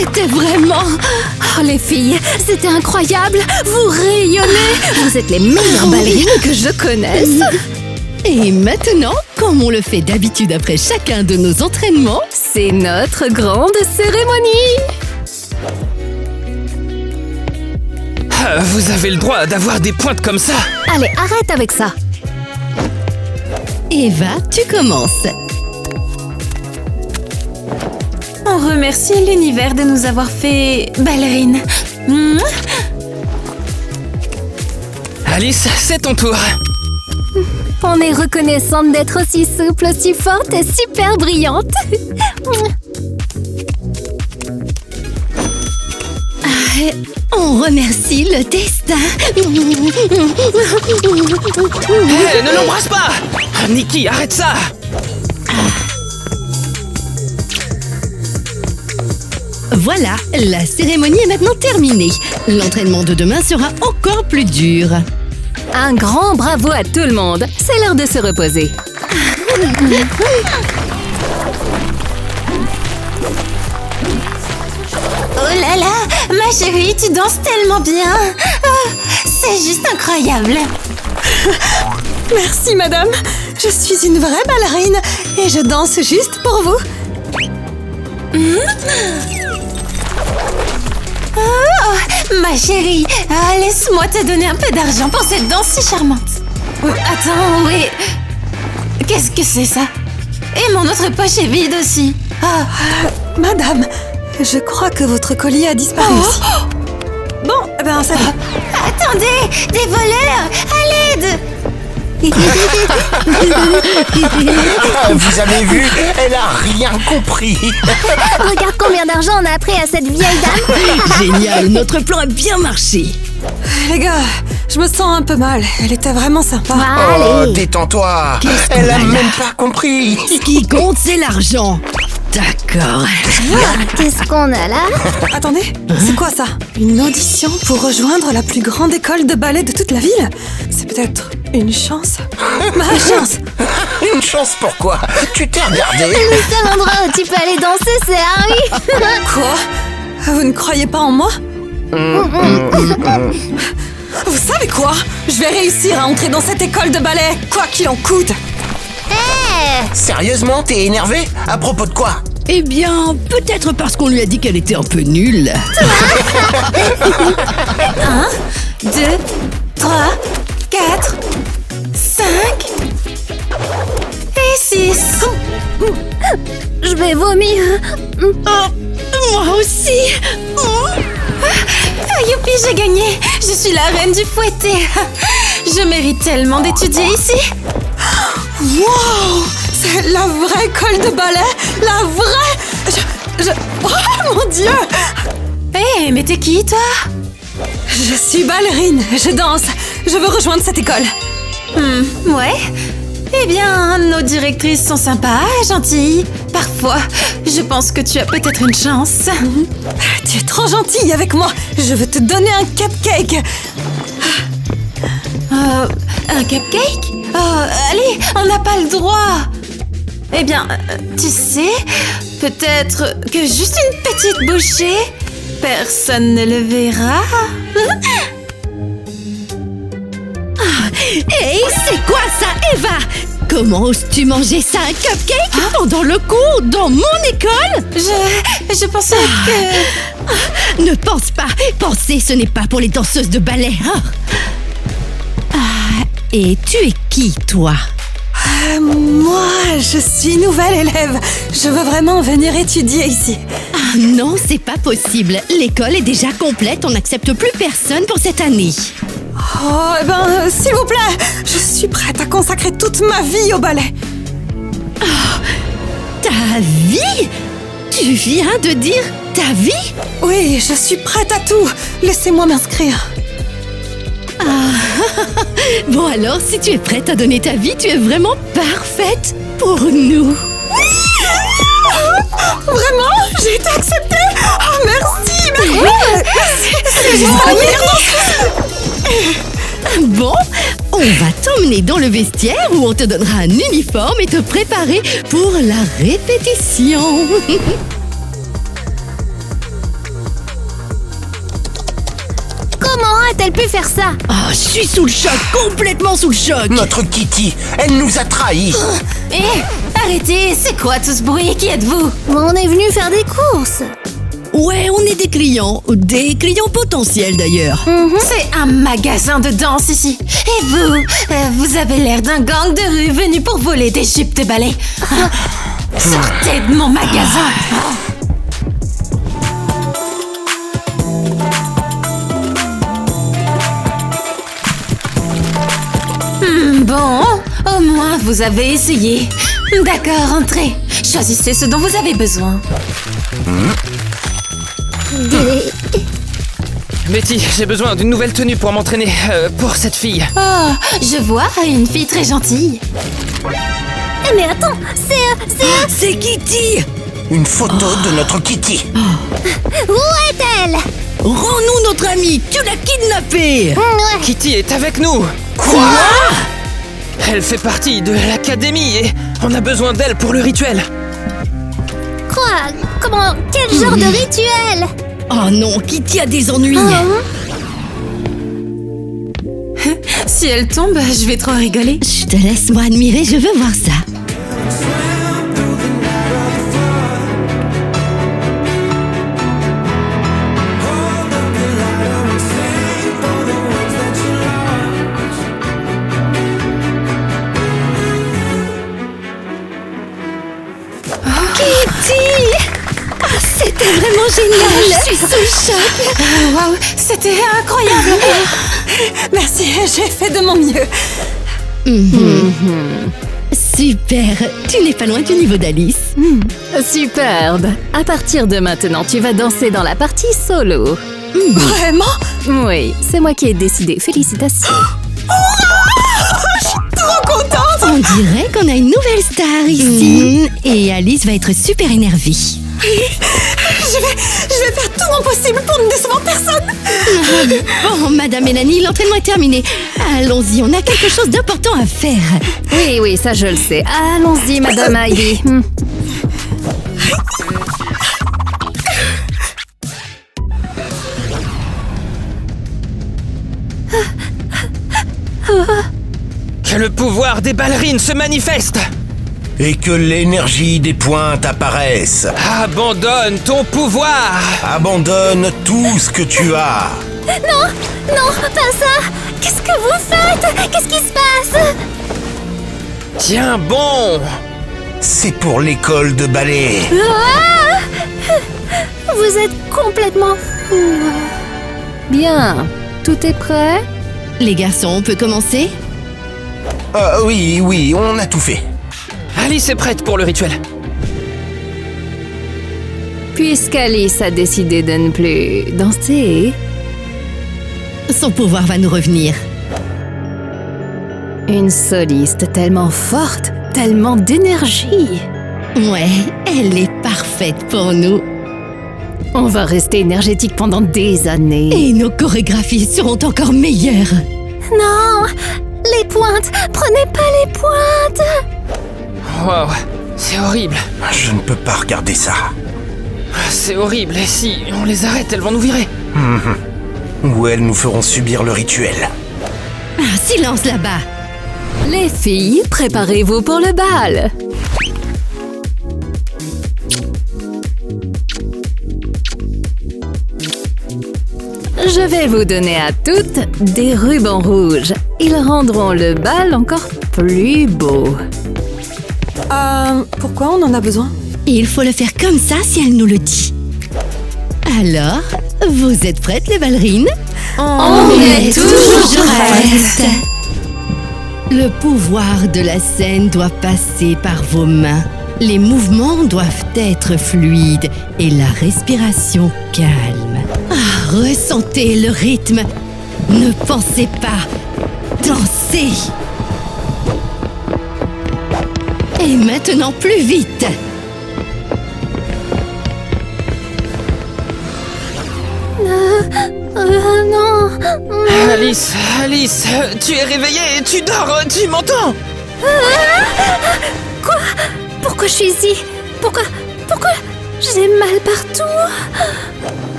c'était vraiment... Oh, les filles, c'était incroyable. Vous rayonnez. Vous êtes les meilleures ballerines que je connaisse. Et maintenant, comme on le fait d'habitude après chacun de nos entraînements, c'est notre grande cérémonie. Vous avez le droit d'avoir des pointes comme ça. Allez, arrête avec ça. Eva, tu commences. On remercie l'univers de nous avoir fait ballerines. Alice, c'est ton tour. On est reconnaissante d'être aussi souple, aussi forte et super brillante. On remercie le destin. Hé, ne l'embrasse pas. Nikki, arrête ça. Voilà, la cérémonie est maintenant terminée. L'entraînement de demain sera encore plus dur. Un grand bravo à tout le monde. C'est l'heure de se reposer. Oh là là, ma chérie, tu danses tellement bien. Oh, c'est juste incroyable. Merci, madame. Je suis une vraie ballerine et je danse juste pour vous. Oh, ma chérie, laisse-moi te donner un peu d'argent pour cette danse si charmante. Attends, oui. Qu'est-ce que c'est ça? Et mon autre poche est vide aussi. Ah. Madame, je crois que votre collier a disparu. Bon, ben ça va. Attendez, des voleurs, à l'aide! Vous avez vu? Elle a rien compris. Regarde combien d'argent on a pris à cette vieille dame. Génial, notre plan a bien marché. Les gars, je me sens un peu mal. Elle était vraiment sympa. Oh, détends-toi. Elle a même pas compris. Ce qui compte, c'est l'argent. D'accord. Qu'est-ce qu'on a là? Attendez, c'est quoi ça? Une audition pour rejoindre la plus grande école de ballet de toute la ville? C'est peut-être une chance? Ma chance! Une chance pourquoi? Tu t'es regardé? Le seul endroit où tu peux aller danser, c'est Harry. Quoi? Vous ne croyez pas en moi? Vous savez quoi? Je vais réussir à entrer dans cette école de ballet, quoi qu'il en coûte! Sérieusement, t'es énervé? À propos de quoi? Eh bien, peut-être parce qu'on lui a dit qu'elle était un peu nulle. 1, 2, 3, 4, 5 et 6. Je vais vomir. Moi aussi. Ah, youpi, j'ai gagné. Je suis la reine du fouetté. Je mérite tellement d'étudier ici. Wow! C'est la vraie école de ballet! La vraie! Oh mon Dieu! Hé, mais t'es qui, toi? Je suis ballerine, je danse. Je veux rejoindre cette école. Ouais. Eh bien, nos directrices sont sympas, gentilles. Parfois, je pense que tu as peut-être une chance. Tu es trop gentille avec moi. Je veux te donner un cupcake. Un cupcake? Oh, allez, on n'a pas le droit. Eh bien, tu sais, peut-être que juste une petite bouchée, personne ne le verra. Hey, c'est quoi ça, Eva? Comment oses-tu manger ça, un cupcake pendant le cours dans mon école? Je pensais que... Ne pense pas. Penser, ce n'est pas pour les danseuses de ballet. Et tu es qui, toi? Moi, je suis nouvelle élève. Je veux vraiment venir étudier ici. Ah non, c'est pas possible. L'école est déjà complète. On n'accepte plus personne pour cette année. Oh, eh ben, s'il vous plaît, je suis prête à consacrer toute ma vie au ballet. Ta vie? Tu viens de dire ta vie? Oui, je suis prête à tout. Laissez-moi m'inscrire. Bon alors, si tu es prête à donner ta vie, tu es vraiment parfaite pour nous. Vraiment? J'ai été acceptée? Oh, merci! Merci! C'est Bon, on va t'emmener dans le vestiaire où on te donnera un uniforme et te préparer pour la répétition. Comment a-t-elle pu faire ça? Oh, je suis sous le choc, complètement sous le choc. Notre Kitty, elle nous a trahis. Arrêtez, c'est quoi tout ce bruit? Qui êtes-vous? On est venu faire des courses. Ouais, on est des clients potentiels d'ailleurs. C'est un magasin de danse ici. Et vous avez l'air d'un gang de rue venu pour voler des jupes de ballet. Sortez de mon magasin. Bon, au moins vous avez essayé. D'accord, entrez. Choisissez ce dont vous avez besoin. Betty, j'ai besoin d'une nouvelle tenue pour m'entraîner, pour cette fille. Oh, je vois une fille très gentille. Mais attends, C'est Kitty. Une photo de notre Kitty. où est-elle? Rends-nous notre amie, tu l'as kidnappée. Ouais. Kitty est avec nous. Quoi? Elle fait partie de l'académie et on a besoin d'elle pour le rituel. Quoi? Comment? Quel genre de rituel? Oh non, Kitty a des ennuis. Si elle tombe, je vais trop rigoler. Chut, laisse-moi admirer, je veux voir ça. C'était vraiment génial. Je suis sous le choc. Waouh, c'était incroyable. Merci, j'ai fait de mon mieux. Super, tu n'es pas loin du niveau d'Alice. Superbe. À partir de maintenant, tu vas danser dans la partie solo. Vraiment? Oui, c'est moi qui ai décidé. Félicitations. Trop contente. On dirait qu'on a une nouvelle star ici. Et Alice va être super énervée. Je vais faire tout mon possible pour ne décevoir personne. Bon, Madame Mélanie, l'entraînement est terminé. Allons-y, on a quelque chose d'important à faire. Oui, ça je le sais. Allons-y, Madame Heidi. Que le pouvoir des ballerines se manifeste. Et que l'énergie des pointes apparaisse. Abandonne ton pouvoir. Abandonne tout ce que tu as. Non, pas ça. Qu'est-ce que vous faites? Qu'est-ce qui se passe? Tiens bon. C'est pour l'école de ballet. Vous êtes complètement fou. Bien, tout est prêt? Les garçons, on peut commencer? Oui, on a tout fait. Alice est prête pour le rituel. Puisqu'Alice a décidé de ne plus danser, Son pouvoir va nous revenir. une soliste tellement forte, tellement d'énergie. Ouais, elle est parfaite pour nous. On va rester énergétique pendant des années. Et nos chorégraphies seront encore meilleures. Non, les pointes, prenez pas les pointes. Wow, c'est horrible. Je ne peux pas regarder ça. C'est horrible. Et si on les arrête, elles vont nous virer. Ou elles nous feront subir le rituel. Ah, silence là-bas. Les filles, préparez-vous pour le bal. Je vais vous donner à toutes des rubans rouges. Ils rendront le bal encore plus beau. Pourquoi on en a besoin? Il faut le faire comme ça si elle nous le dit. Alors, vous êtes prêtes les ballerines? On est toujours prêtes. Le pouvoir de la scène doit passer par vos mains. Les mouvements doivent être fluides et la respiration calme. Ah, ressentez le rythme. Ne pensez pas. Dansez. Et maintenant plus vite. Non. Alice, tu es réveillée, tu dors, tu m'entends? Quoi? Pourquoi je suis ici? Pourquoi j'ai mal partout?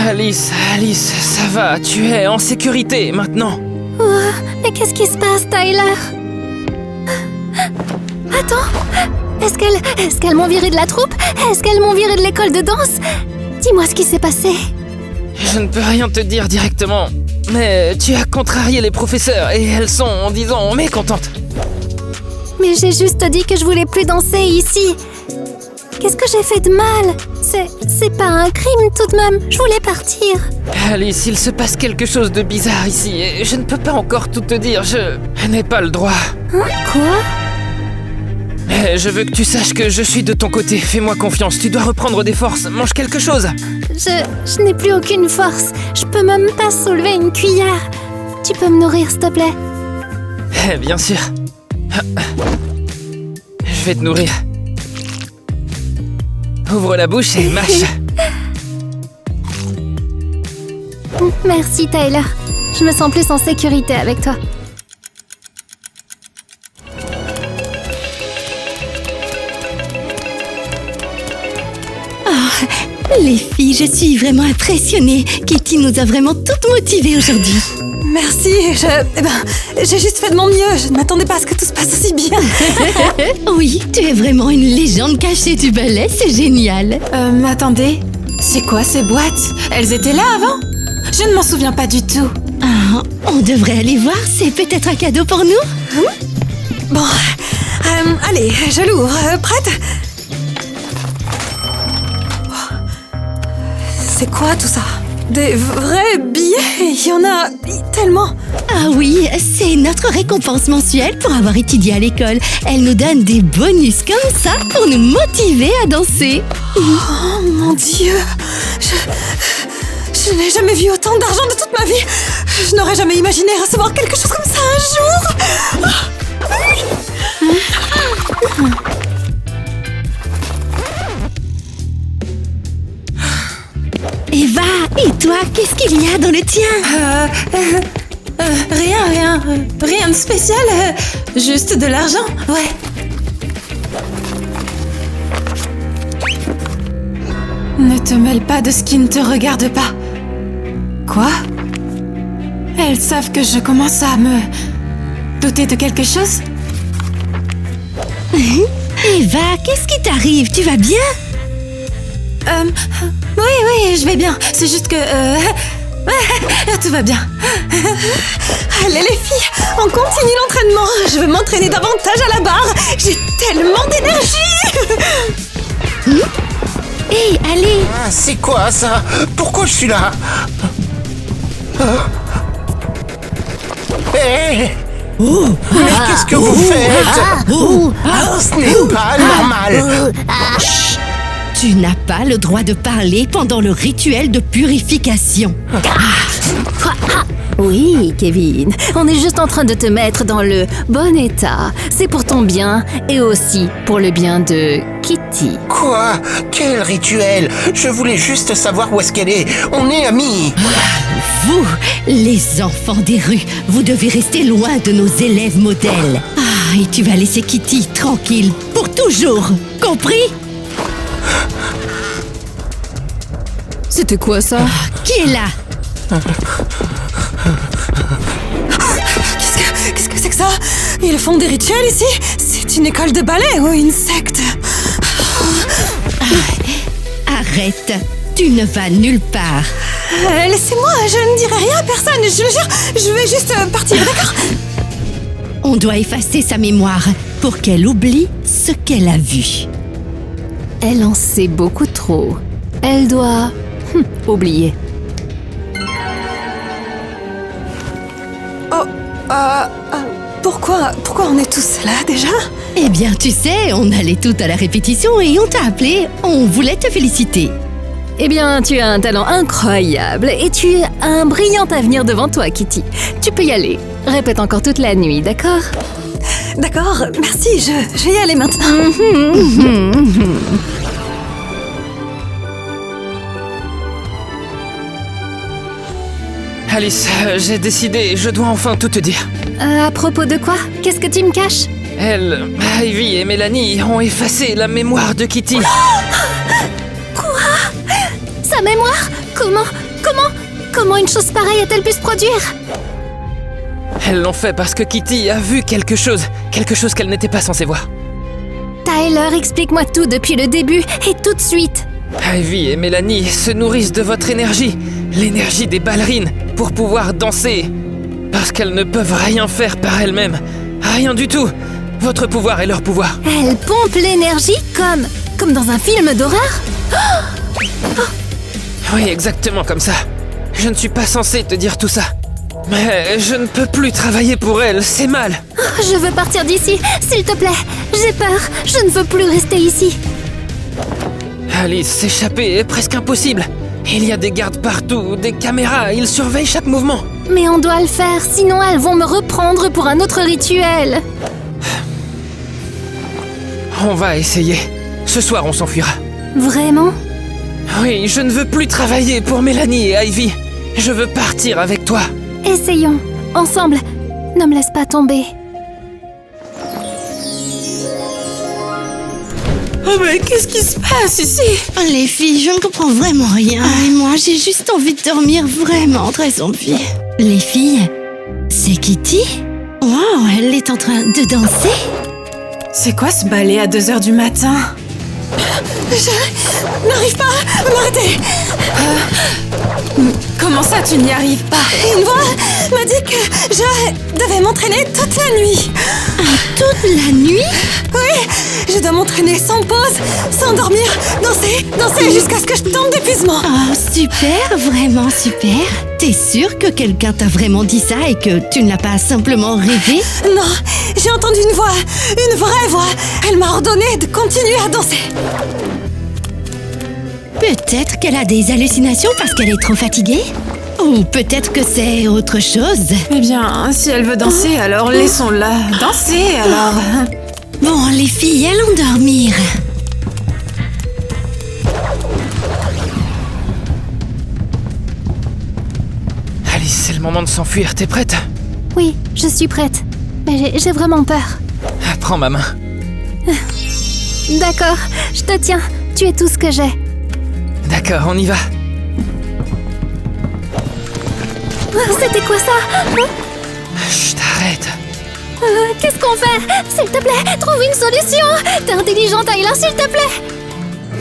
Alice, ça va, tu es en sécurité maintenant. Mais qu'est-ce qui se passe, Tyler? Attends, est-ce qu'elles m'ont viré de la troupe? Est-ce qu'elles m'ont viré de l'école de danse? Dis-moi ce qui s'est passé. Je ne peux rien te dire directement, mais tu as contrarié les professeurs et elles sont, disons, mécontentes. Mais j'ai juste dit que je voulais plus danser ici. Qu'est-ce que j'ai fait de mal? C'est pas un crime tout de même. Je voulais partir. Alice, il se passe quelque chose de bizarre ici et je ne peux pas encore tout te dire. Je n'ai pas le droit. Hein? Quoi? Mais je veux que tu saches que je suis de ton côté. Fais-moi confiance, tu dois reprendre des forces. Mange quelque chose. Je n'ai plus aucune force. Je peux même pas soulever une cuillère. Tu peux me nourrir, s'il te plaît? Bien sûr. Je vais te nourrir. Ouvre la bouche et mâche. Merci, Tyler. Je me sens plus en sécurité avec toi. Les filles, je suis vraiment impressionnée. Kitty nous a vraiment toutes motivées aujourd'hui. Merci, j'ai juste fait de mon mieux. Je ne m'attendais pas à ce que tout se passe aussi bien. Oui, tu es vraiment une légende cachée du ballet, c'est génial. Attendez, c'est quoi ces boîtes? Elles étaient là avant? Je ne m'en souviens pas du tout. Ah, on devrait aller voir, c'est peut-être un cadeau pour nous. Bon, allez, je l'ouvre. Prête? C'est quoi tout ça? Des vrais billets? Il y en a tellement. Ah oui, c'est notre récompense mensuelle pour avoir étudié à l'école. Elle nous donne des bonus comme ça pour nous motiver à danser. Oh mon Dieu! Je n'ai jamais vu autant d'argent de toute ma vie. Je n'aurais jamais imaginé recevoir quelque chose comme ça un jour. Eva, et toi, qu'est-ce qu'il y a dans le tien? Rien de spécial. Juste de l'argent, ouais. Ne te mêle pas de ce qui ne te regarde pas. Quoi? Elles savent que je commence à me douter de quelque chose? Eva, qu'est-ce qui t'arrive? Tu vas bien? Oui, je vais bien. C'est juste que... tout va bien. Allez les filles, on continue l'entraînement. Je veux m'entraîner davantage à la barre. J'ai tellement d'énergie. Hé, allez! Ah, c'est quoi ça? Pourquoi je suis là? Hé! Mais qu'est-ce que vous faites? Ce n'est pas normal. Tu n'as pas le droit de parler pendant le rituel de purification. Oui, Kevin, on est juste en train de te mettre dans le bon état. C'est pour ton bien et aussi pour le bien de Kitty. Quoi? Quel rituel? Je voulais juste savoir où est-ce qu'elle est. On est amis. Vous, les enfants des rues, vous devez rester loin de nos élèves modèles. Ah, et tu vas laisser Kitty tranquille pour toujours. Compris? C'était quoi ça? Qui est là? Qu'est-ce que c'est que ça? Ils font des rituels ici? C'est une école de ballet ou une secte? Arrête, tu ne vas nulle part. Laissez-moi, je ne dirai rien à personne, je le jure. Je vais juste partir, d'accord? On doit effacer sa mémoire pour qu'elle oublie ce qu'elle a vu. Elle en sait beaucoup trop. Elle doit... oublier. Pourquoi on est tous là déjà? Eh bien, tu sais, on allait toutes à la répétition et on t'a appelé. On voulait te féliciter. Eh bien, tu as un talent incroyable et tu as un brillant avenir devant toi, Kitty. Tu peux y aller. Répète encore toute la nuit, d'accord? D'accord, merci, je vais y aller maintenant. Alice, j'ai décidé, je dois enfin tout te dire. À propos de quoi? Qu'est-ce que tu me caches? Elles, Ivy et Mélanie, ont effacé la mémoire de Kitty. Sa mémoire? Comment Comment une chose pareille a-t-elle pu se produire? Elles l'ont fait parce que Kitty a vu quelque chose qu'elle n'était pas censée voir. Tyler, explique-moi tout depuis le début et tout de suite. Ivy et Mélanie se nourrissent de votre énergie, l'énergie des ballerines, pour pouvoir danser. Parce qu'elles ne peuvent rien faire par elles-mêmes. Rien du tout. Votre pouvoir est leur pouvoir. Elle pompe l'énergie comme dans un film d'horreur? Oui, exactement comme ça. Je ne suis pas censé te dire tout ça. Mais je ne peux plus travailler pour elles, c'est mal. Je veux partir d'ici, s'il te plaît. J'ai peur, je ne veux plus rester ici. Alice, s'échapper est presque impossible. Il y a des gardes partout, des caméras, ils surveillent chaque mouvement. Mais on doit le faire, sinon elles vont me reprendre pour un autre rituel. On va essayer. Ce soir, on s'enfuira. Vraiment? Oui, je ne veux plus travailler pour Mélanie et Ivy. Je veux partir avec toi. Essayons, ensemble. Ne me laisse pas tomber. Oh mais qu'est-ce qui se passe ici? Les filles, je ne comprends vraiment rien. Et moi, j'ai juste envie de dormir vraiment très envie. Les filles, c'est Kitty? Wow, elle est en train de danser? C'est quoi ce ballet à 2h du matin? Je n'arrive pas à m'arrêter. Comment ça, tu n'y arrives pas? Une voix m'a dit que je devais m'entraîner toute la nuit. Toute la nuit? Oui, je dois m'entraîner sans pause, sans dormir, danser jusqu'à ce que je tombe d'épuisement. Oh, super, vraiment super. T'es sûre que quelqu'un t'a vraiment dit ça et que tu ne l'as pas simplement rêvé? Non, j'ai entendu une voix, une vraie voix. Elle m'a ordonné de continuer à danser. Peut-être qu'elle a des hallucinations parce qu'elle est trop fatiguée? Ou peut-être que c'est autre chose? Eh bien, si elle veut danser, alors laissons-la danser, alors. Bon, les filles, allons dormir. Alice, c'est le moment de s'enfuir, t'es prête? Oui, je suis prête. Mais j'ai vraiment peur. Prends ma main. D'accord, je te tiens. Tu es tout ce que j'ai. D'accord, on y va. C'était quoi ça? Chut, arrête. Qu'est-ce qu'on fait? S'il te plaît, trouve une solution. T'es intelligent, Tyler, s'il te plaît.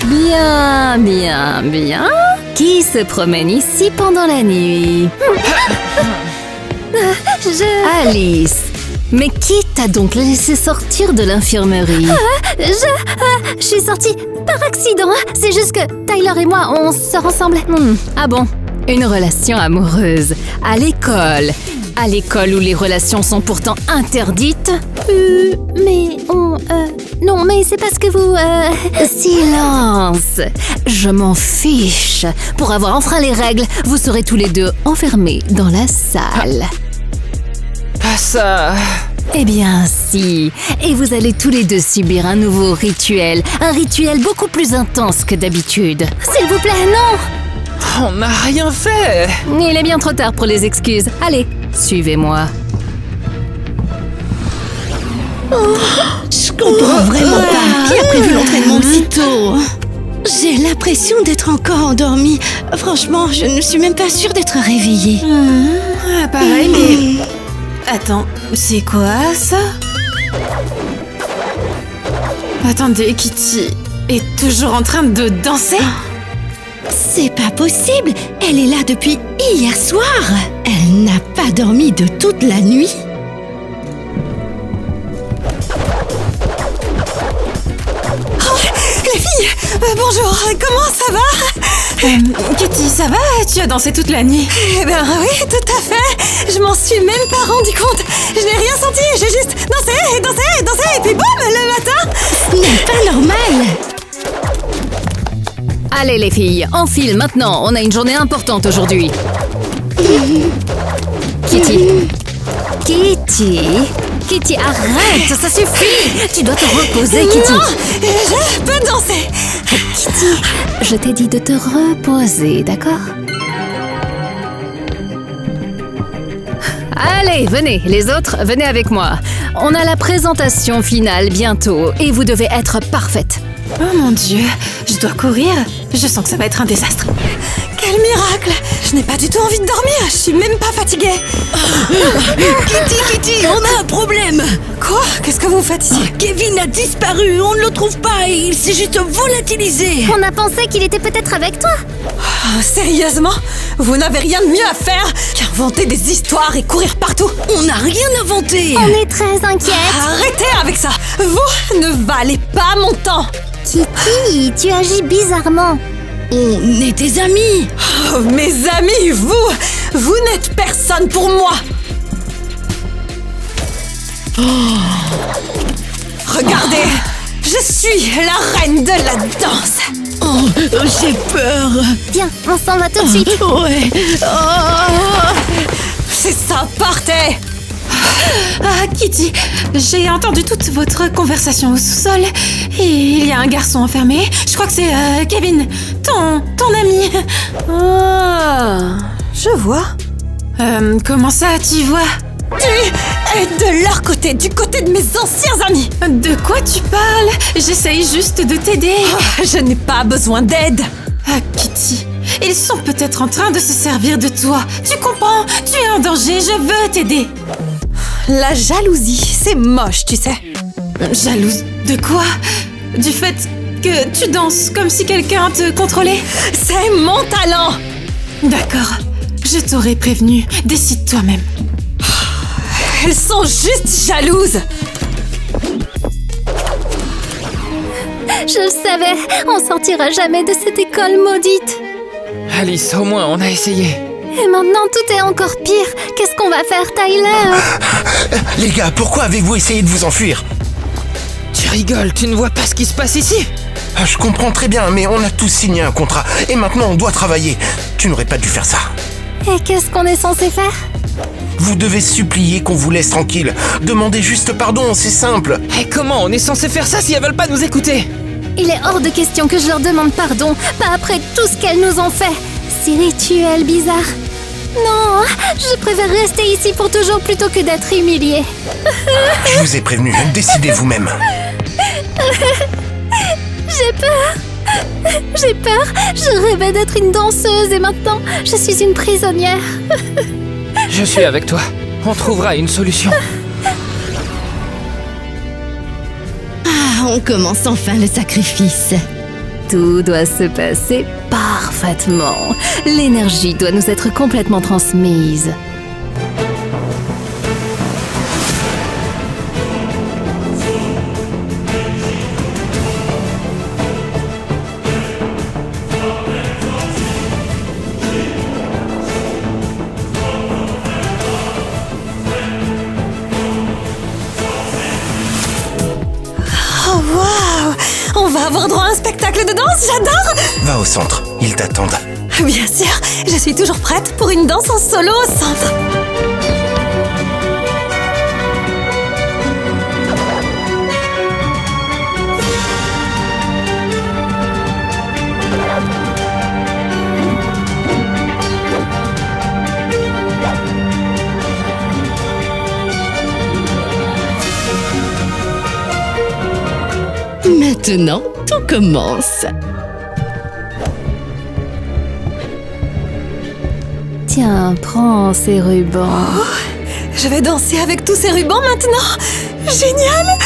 Bien, bien, bien. Qui se promène ici pendant la nuit? Alice, mais qui t'a donc laissé sortir de l'infirmerie? Je suis sortie par accident. C'est juste que Tyler et moi, on sort ensemble. Ah bon? Une relation amoureuse. À l'école. À l'école où les relations sont pourtant interdites. Mais on... Non, mais c'est parce que vous... Silence. Je m'en fiche. Pour avoir enfreint les règles, vous serez tous les deux enfermés dans la salle. Pas ça. Eh bien, si. Et vous allez tous les deux subir un nouveau rituel. Un rituel beaucoup plus intense que d'habitude. S'il vous plaît, non! On n'a rien fait. Il est bien trop tard pour les excuses. Allez, suivez-moi. Je comprends vraiment pas. Qui a prévu l'entraînement aussitôt? J'ai l'impression d'être encore endormie. Franchement, je ne suis même pas sûre d'être réveillée. Pareil, mais... Attends, c'est quoi ça? Attendez, Kitty est toujours en train de danser? C'est pas possible. Elle est là depuis hier soir. Elle n'a pas dormi de toute la nuit. Les filles, bonjour, comment ça va? Kitty, ça va? Tu as dansé toute la nuit? Eh ben oui, tout à fait. Je m'en suis même pas rendu compte. Je n'ai rien senti, j'ai juste dansé, et puis boum, le matin. Ce n'est pas normal. Allez les filles, enfile maintenant. On a une journée importante aujourd'hui. Kitty, arrête, ça suffit. Tu dois te reposer, Kitty. Non, je peux danser. Kitty, je t'ai dit de te reposer, d'accord? Allez, venez, les autres, venez avec moi. On a la présentation finale bientôt et vous devez être parfaite. Oh mon Dieu, je dois courir. Je sens que ça va être un désastre. Quel miracle! Je n'ai pas du tout envie de dormir, je suis même pas fatiguée. Kitty, on a un problème. Quoi? Qu'est-ce que vous faites ici? Kevin a disparu, on ne le trouve pas et il s'est juste volatilisé. On a pensé qu'il était peut-être avec toi. Oh, sérieusement? Vous n'avez rien de mieux à faire qu'inventer des histoires et courir partout? On n'a rien inventé. On est très inquiète. Arrêtez avec ça! Vous ne valez pas mon temps! Kitty, tu agis bizarrement. On est tes amis. Oh, mes amis, vous n'êtes personne pour moi! Regardez! Je suis la reine de la danse! Oh, j'ai peur. Viens, on s'en va tout de suite. Ouais. Oh. C'est ça, partez! Ah, Kitty, j'ai entendu toute votre conversation au sous-sol et il y a un garçon enfermé. Je crois que c'est Kevin, ton ami. Ah, je vois. Comment ça, tu vois? Tu es de leur côté, du côté de mes anciens amis! De quoi tu parles? J'essaye juste de t'aider. Oh, je n'ai pas besoin d'aide! Ah, Kitty, ils sont peut-être en train de se servir de toi. Tu comprends? Tu es en danger, je veux t'aider. La jalousie, c'est moche, tu sais. Jalouse de quoi? Du fait que tu danses comme si quelqu'un te contrôlait? C'est mon talent! D'accord, je t'aurais prévenu. Décide toi-même. Elles sont juste jalouses! Je le savais, on sortira jamais de cette école maudite. Alice, au moins, on a essayé. Et maintenant, tout est encore pire. Qu'est-ce qu'on va faire, Tyler? Les gars, pourquoi avez-vous essayé de vous enfuir? Tu rigoles, tu ne vois pas ce qui se passe ici? Je comprends très bien, mais on a tous signé un contrat. Et maintenant, on doit travailler. Tu n'aurais pas dû faire ça. Et qu'est-ce qu'on est censé faire? Vous devez supplier qu'on vous laisse tranquille. Demandez juste pardon, c'est simple. Et comment on est censé faire ça si elles veulent pas nous écouter? Il est hors de question que je leur demande pardon, pas après tout ce qu'elles nous ont fait. Ces rituels bizarres. Non, je préfère rester ici pour toujours plutôt que d'être humiliée. Je vous ai prévenu, décidez vous-même. J'ai peur. Je rêvais d'être une danseuse et maintenant, je suis une prisonnière. Je suis avec toi. On trouvera une solution. Ah, on commence enfin le sacrifice. Tout doit se passer parfaitement. L'énergie doit nous être complètement transmise. Oh, waouh! On va avoir droit à un spectacle de danse, j'adore! Va au centre, ils t'attendent. Bien sûr, je suis toujours prête pour une danse en solo au centre. Maintenant, tout commence. Tiens, prends ces rubans. Je vais danser avec tous ces rubans maintenant. Génial!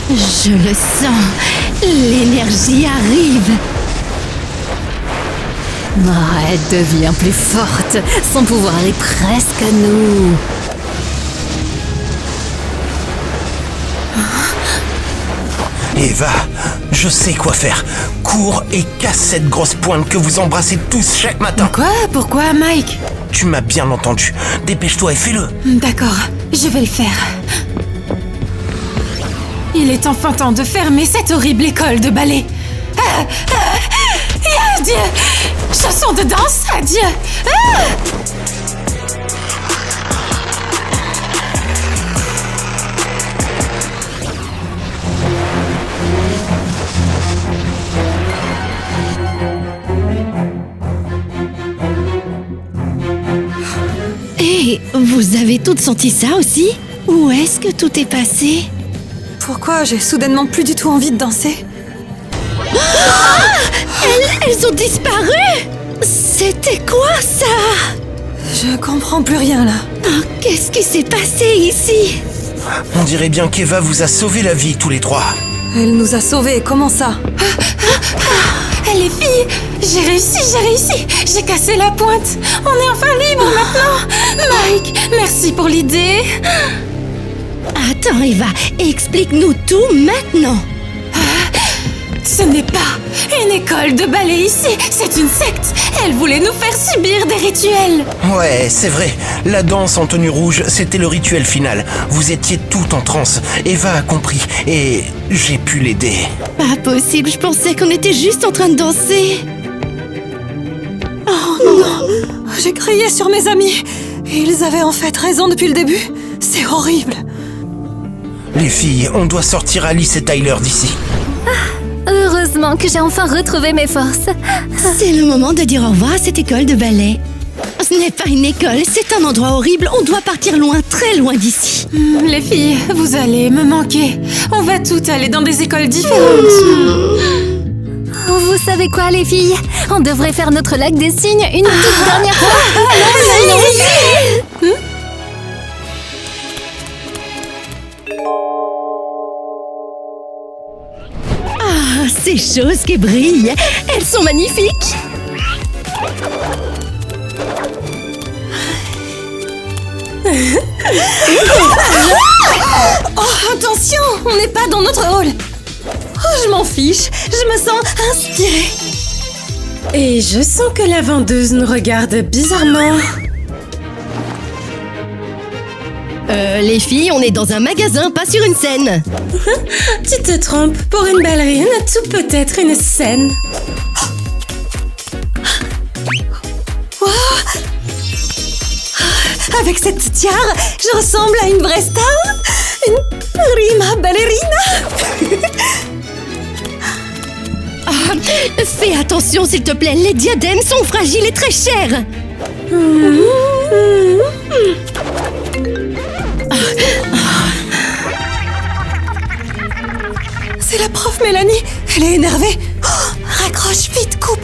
Je le sens. L'énergie arrive. Elle devient plus forte. Son pouvoir est presque à nous. Eva, je sais quoi faire. Cours et casse cette grosse pointe que vous embrassez tous chaque matin. Quoi? Pourquoi, Mike? Tu m'as bien entendu. Dépêche-toi et fais-le. D'accord, je vais le faire. Il est enfin temps de fermer cette horrible école de ballet. Adieu! Chanson de danse, adieu! Et vous Vous avez toutes senti ça aussi? Où est-ce que tout est passé? Pourquoi j'ai soudainement plus du tout envie de danser? Elles ont disparu! C'était quoi ça? Je comprends plus rien là. Oh, qu'est-ce qui s'est passé ici? On dirait bien qu'Eva vous a sauvé la vie tous les trois. Elle nous a sauvés, comment ça? Les filles, j'ai réussi. J'ai cassé la pointe. On est enfin libre maintenant. Mike, merci pour l'idée. Attends, Eva, explique-nous tout maintenant. Ce n'est pas une école de ballet ici, c'est une secte. Elle voulait nous faire subir des rituels. Ouais, c'est vrai. La danse en tenue rouge, c'était le rituel final. Vous étiez tout en transe. Eva a compris et j'ai pu l'aider. Pas possible, je pensais qu'on était juste en train de danser. Oh non! J'ai crié sur mes amis. Ils avaient en fait raison depuis le début. C'est horrible. Les filles, on doit sortir Alice et Tyler d'ici. Heureusement que j'ai enfin retrouvé mes forces. C'est le moment de dire au revoir à cette école de ballet. Ce n'est pas une école, c'est un endroit horrible. On doit partir loin, très loin d'ici. Les filles, vous allez me manquer. On va toutes aller dans des écoles différentes. Vous savez quoi, les filles? On devrait faire notre lac des cygnes une toute dernière fois. Ah, ces choses qui brillent, elles sont magnifiques. Oh, attention! On n'est pas dans notre hall. Oh, je m'en fiche. Je me sens inspirée. Et je sens que la vendeuse nous regarde bizarrement. Les filles, on est dans un magasin, pas sur une scène. Tu te trompes, pour une ballerine, tout peut être une scène. Wow. Avec cette tiare, je ressemble à une vraie star. Une prima ballerina. Ah, fais attention, s'il te plaît, les diadèmes sont fragiles et très chers. C'est la prof Mélanie. Elle est énervée. Oh, raccroche vite, coupe.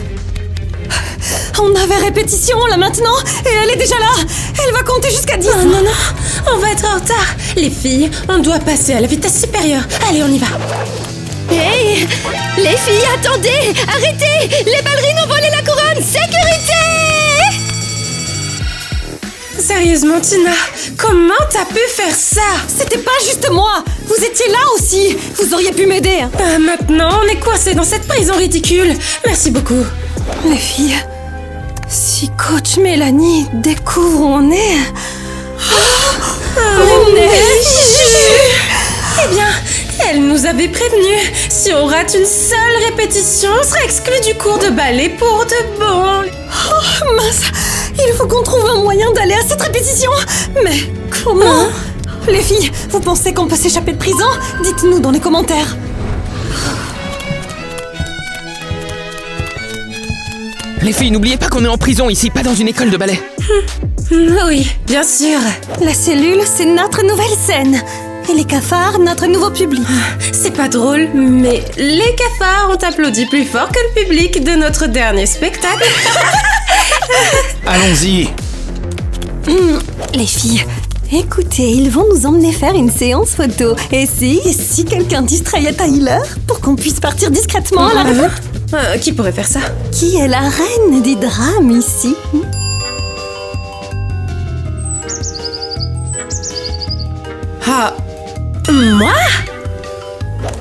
On avait répétition là maintenant et elle est déjà là. Elle va compter jusqu'à 10. Oh non, on va être en retard. Les filles, on doit passer à la vitesse supérieure. Allez, on y va. Hey, les filles, attendez, arrêtez. Les ballerines ont volé la couronne. Sécurité! Sérieusement, Tina, comment t'as pu faire ça? C'était pas juste moi. Vous étiez là aussi. Vous auriez pu m'aider. Maintenant, on est coincés dans cette prison ridicule. Merci beaucoup. Les filles, si coach Mélanie découvre où on est... On est fichus. Eh bien, elle nous avait prévenus. Si on rate une seule répétition, on sera exclu du cours de ballet pour de bon. Oh, mince. Il faut qu'on trouve un moyen d'aller à cette répétition. Mais comment? Les filles, vous pensez qu'on peut s'échapper de prison? Dites-nous dans les commentaires. Les filles, n'oubliez pas qu'on est en prison ici, pas dans une école de ballet. Oui, bien sûr. La cellule, c'est notre nouvelle scène. Et les cafards, notre nouveau public. C'est pas drôle, mais les cafards ont applaudi plus fort que le public de notre dernier spectacle. Allons-y. Les filles, écoutez, ils vont nous emmener faire une séance photo. Et si quelqu'un distrayait Tyler pour qu'on puisse partir discrètement à la répète? Qui pourrait faire ça? Qui est la reine des drames ici? Ah, moi?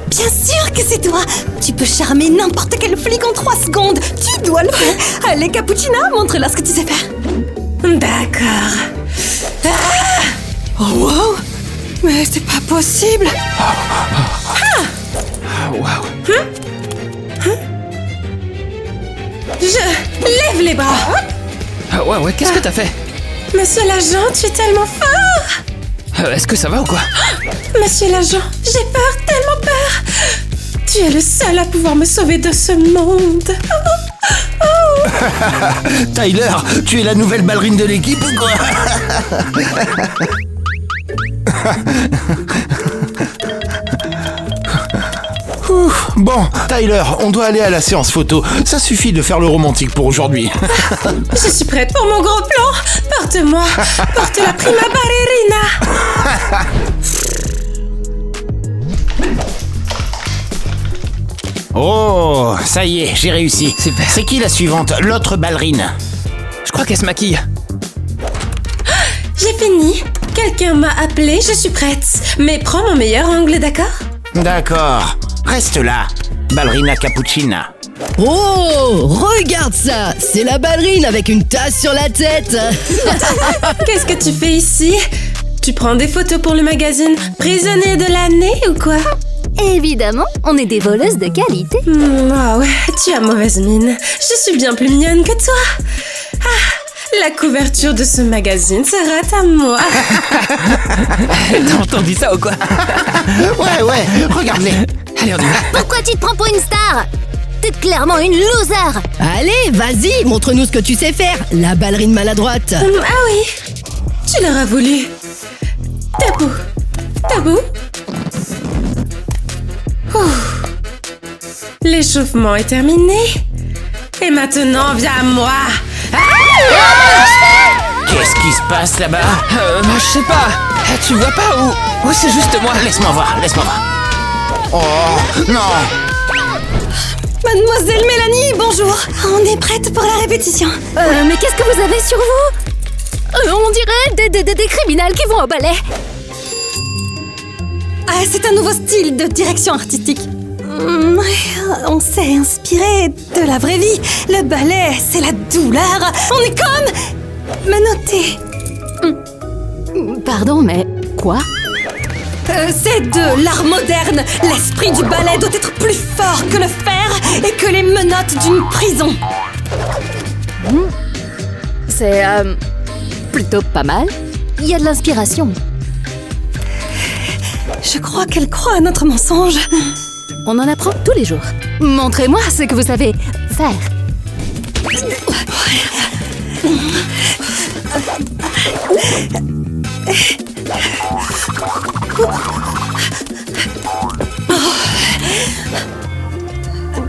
Bien sûr que c'est toi. Tu peux charmer n'importe quel flic en 3 secondes. Tu dois le faire. Allez, Cappuccina, montre-leur ce que tu sais faire. D'accord. Oh, wow. Mais c'est pas possible. Waouh. Je lève les bras. Ah ouais, qu'est-ce que t'as fait? Monsieur l'agent, tu es tellement fort. Est-ce que ça va ou quoi? Monsieur l'agent, j'ai peur, tellement peur. Tu es le seul à pouvoir me sauver de ce monde. Oh. Tyler, tu es la nouvelle ballerine de l'équipe ou quoi? Bon, Tyler, on doit aller à la séance photo. Ça suffit de faire le romantique pour aujourd'hui. Je suis prête pour mon gros plan. Porte-moi. Porte la prima ballerina. Oh, ça y est, j'ai réussi. Super. C'est qui la suivante? L'autre ballerine? Je crois qu'elle se maquille. J'ai fini. Quelqu'un m'a appelé, je suis prête. Mais prends mon meilleur angle, d'accord? D'accord. Reste là, ballerina cappuccina. Oh, regarde ça! C'est la ballerine avec une tasse sur la tête! Qu'est-ce que tu fais ici? Tu prends des photos pour le magazine Prisonnier de l'année ou quoi? Évidemment, on est des voleuses de qualité. Ah ouais, tu as mauvaise mine. Je suis bien plus mignonne que toi. Ah, la couverture de ce magazine sera à moi. T'as entendu ça ou quoi? Ouais, regarde-les. Allez, on y va. Pourquoi tu te prends pour une star? T'es clairement une loser. Allez, vas-y, montre-nous ce que tu sais faire, la ballerine maladroite! Ah oui, tu leur as voulu. Tabou. Tabou. L'échauffement est terminé. Et maintenant, viens à moi. Qu'est-ce qui se passe là-bas? Je sais pas. Tu vois pas ou c'est juste moi? Laisse-moi voir. Oh, non. Mademoiselle Mélanie, bonjour. On est prête pour la répétition. Mais qu'est-ce que vous avez sur vous? On dirait des criminels qui vont au ballet. Ah, c'est un nouveau style de direction artistique. On s'est inspiré de la vraie vie. Le ballet, c'est la douleur. On est comme menotté. Pardon, mais quoi? C'est de l'art moderne. L'esprit du ballet doit être plus fort que le fer et que les menottes d'une prison. C'est plutôt pas mal. Il y a de l'inspiration. Je crois qu'elle croit à notre mensonge. On en apprend tous les jours. Montrez-moi ce que vous savez faire.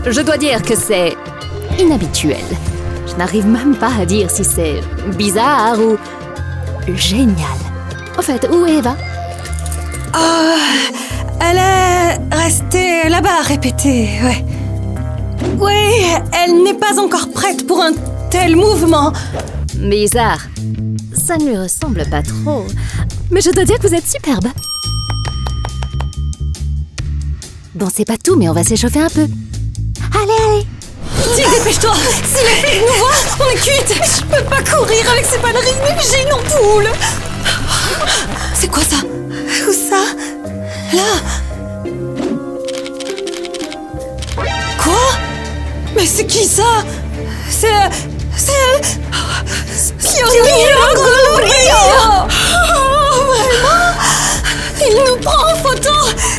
Je dois dire que c'est inhabituel. Je n'arrive même pas à dire si c'est bizarre ou génial. En fait, où est Eva? Elle est restée là-bas à répéter, ouais. Oui, elle n'est pas encore prête pour un tel mouvement. Bizarre. Ça ne lui ressemble pas trop. Mais je dois dire que vous êtes superbe. Bon, c'est pas tout, mais on va s'échauffer un peu. Allez! Dis, dépêche-toi. Si les filles nous voient, on est cuite. Je peux pas courir avec ces ballerines, j'ai une ampoule. C'est quoi ça? Où ça? Là. Quoi? Mais c'est qui ça? C'est Gloria! Vraiment? Il nous prend en photo!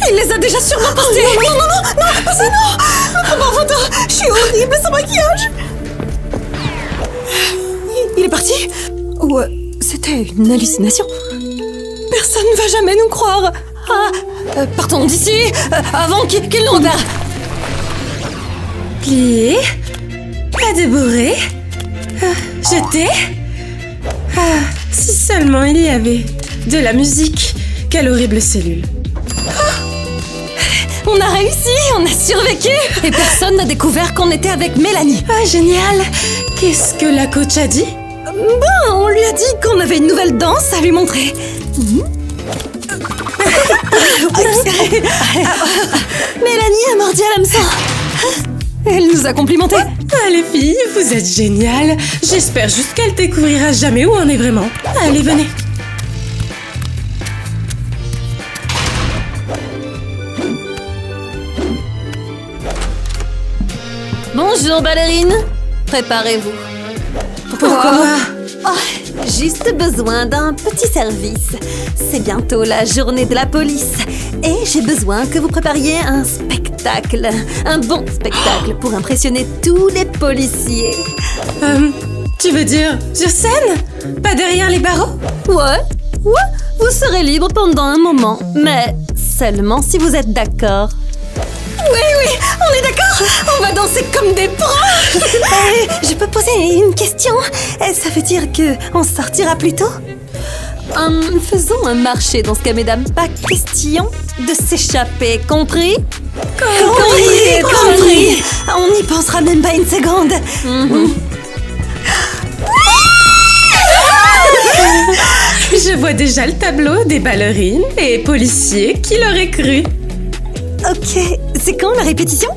Il les a déjà sûrement postés! Non, pas ça, non! Prends en photo! Je suis horrible sans maquillage! Il est parti? Ou c'était une hallucination? Personne ne va jamais nous croire! Partons d'ici avant qu'il nous repère! Plié, à débourrer, jeter. Si seulement il y avait de la musique. Quelle horrible cellule. On a réussi, on a survécu! Et personne n'a découvert qu'on était avec Mélanie. Génial. Qu'est-ce que la coach a dit? On lui a dit qu'on avait une nouvelle danse à lui montrer. Mélanie a mordu à l'hameçon. Elle nous a complimenté. Les filles, vous êtes géniales. J'espère juste qu'elle découvrira jamais où on est vraiment. Allez, venez. Bonjour ballerine, préparez-vous. Pourquoi? Juste besoin d'un petit service. C'est bientôt la journée de la police et j'ai besoin que vous prépariez un spectacle spectacle. Un bon spectacle pour impressionner tous les policiers. Tu veux dire sur scène? Pas derrière les barreaux? Ouais, vous serez libre pendant un moment, mais seulement si vous êtes d'accord. Oui, on est d'accord. On va danser comme des pros. Je peux poser une question? Ça veut dire qu'on sortira plus tôt? Faisons un marché dans ce cas, mesdames. Pas question de s'échapper, compris? Compris. On n'y pensera même pas une seconde. Je vois déjà le tableau des ballerines et policiers. Qui l'aurait cru? Ok, c'est quand la répétition?